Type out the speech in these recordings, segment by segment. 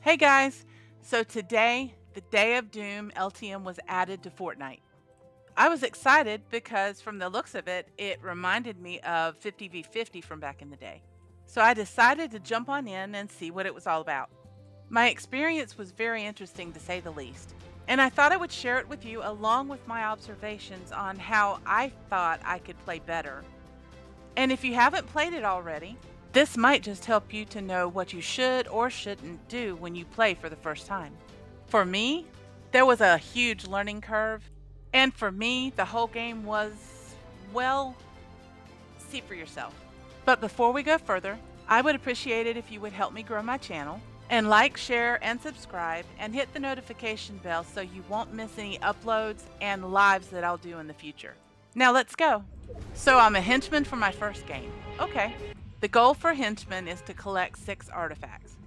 Hey guys! So today, the day of Doom LTM was added to Fortnite. I was excited because from the looks of it, it reminded me of 50v50 from back in the day. So I decided to jump on in and see what it was all about. My experience was very interesting to say the least. And I thought I would share it with you along with my observations on how I thought I could play better. And if you haven't played it already, this might just help you to know what you should or shouldn't do when you play for the first time. For me, there was a huge learning curve, and for me, the whole game was, well, see for yourself. But before we go further, I would appreciate it if you would help me grow my channel and like, share, and subscribe, and hit the notification bell so you won't miss any uploads and lives that I'll do in the future. Now let's go. So I'm a henchman for my first game. Okay. The goal for henchmen is to collect 6 artifacts.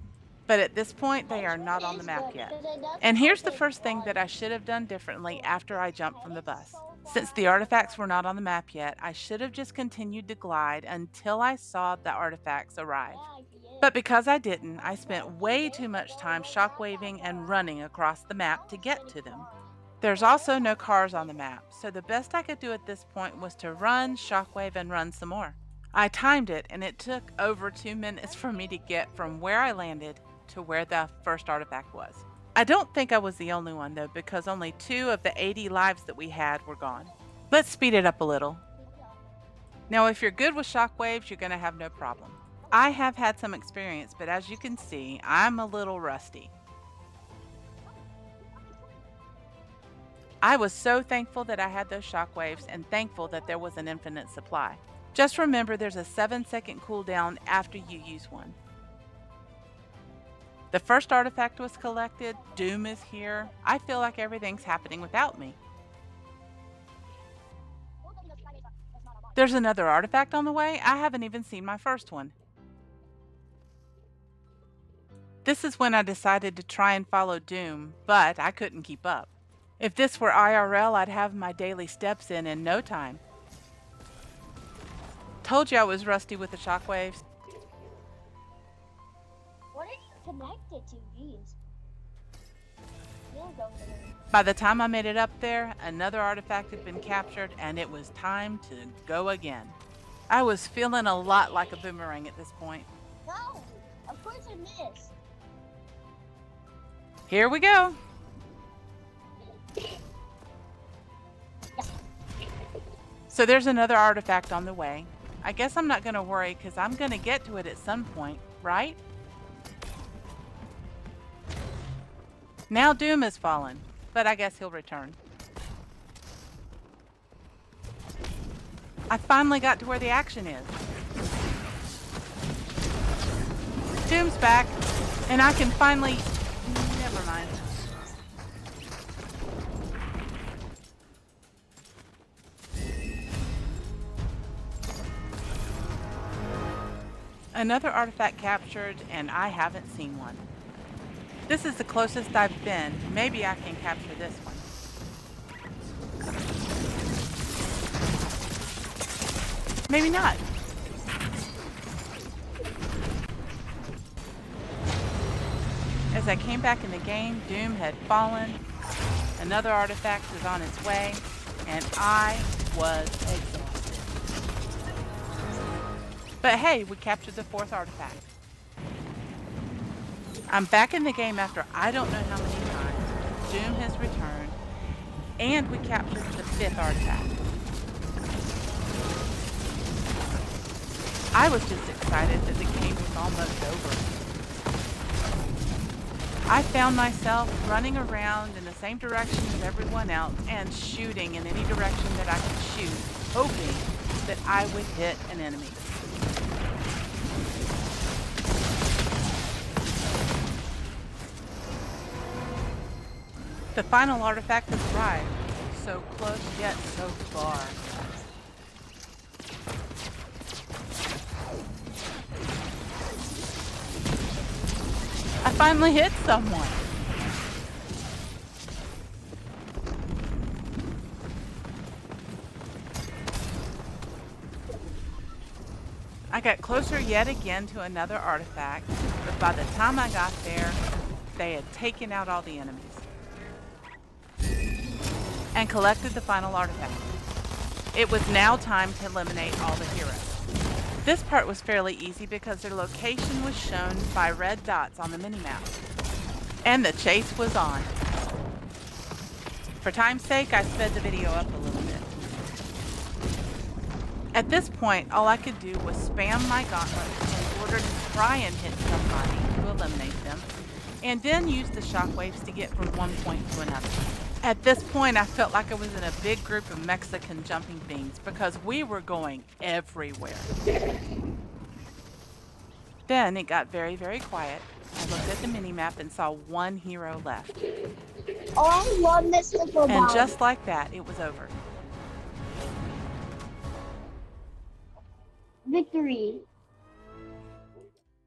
But at this point, they are not on the map yet. And here's the first thing that I should have done differently after I jumped from the bus. Since the artifacts were not on the map yet, I should have just continued to glide until I saw the artifacts arrive. But because I didn't, I spent way too much time shockwaving and running across the map to get to them. There's also no cars on the map, so the best I could do at this point was to run, shockwave, and run some more. I timed it, and it took over 2 minutes for me to get from where I landed to where the first artifact was. I don't think I was the only one though, because only 2 of the 80 lives that we had were gone. Let's speed it up a little. Now if you're good with shockwaves, you're going to have no problem. I have had some experience, but as you can see, I'm a little rusty. I was so thankful that I had those shockwaves and thankful that there was an infinite supply. Just remember there's a 7-second cooldown after you use one. The first artifact was collected, Doom is here. I feel like everything's happening without me. There's another artifact on the way. I haven't even seen my first one. This is when I decided to try and follow Doom, but I couldn't keep up. If this were IRL, I'd have my daily steps in no time. Told you I was rusty with the shockwaves. What are you connected to? Jeez. By the time I made it up there, another artifact had been captured and it was time to go again. I was feeling a lot like a boomerang at this point. No, of course I missed. Here we go. So there's another artifact on the way. I guess I'm not going to worry because I'm going to get to it at some point, right? Now Doom has fallen, but I guess he'll return. I finally got to where the action is. Doom's back, and I can finally... Never mind. Another artifact captured, and I haven't seen one. This is the closest I've been. Maybe I can capture this one. Maybe not. As I came back in the game, Doom had fallen. Another artifact was on its way, and I was exhausted. But hey, we captured the 4th artifact. I'm back in the game after I don't know how many times. Doom has returned, and we captured the 5th artifact. I was just excited that the game was almost over. I found myself running around in the same direction as everyone else and shooting in any direction that I could shoot, hoping that I would hit an enemy. The final artifact has arrived. So close yet so far. I finally hit someone. I got closer yet again to another artifact, but by the time I got there, they had taken out all the enemies and collected the final artifact. It was now time to eliminate all the heroes. This part was fairly easy because their location was shown by red dots on the minimap, and the chase was on. For time's sake, I sped the video up a little bit. At this point, all I could do was spam my gauntlet in order to try and hit somebody to eliminate them, and then use the shockwaves to get from one point to another. At this point, I felt like I was in a big group of Mexican jumping things because we were going everywhere. Then it got very, very quiet. I looked at the minimap and saw one hero left. Oh, one mystical And down. just like that, it was over. Victory.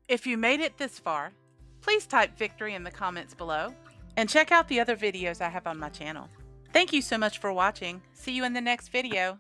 If you made it this far, please type victory in the comments below and check out the other videos I have on my channel. Thank you so much for watching. See you in the next video.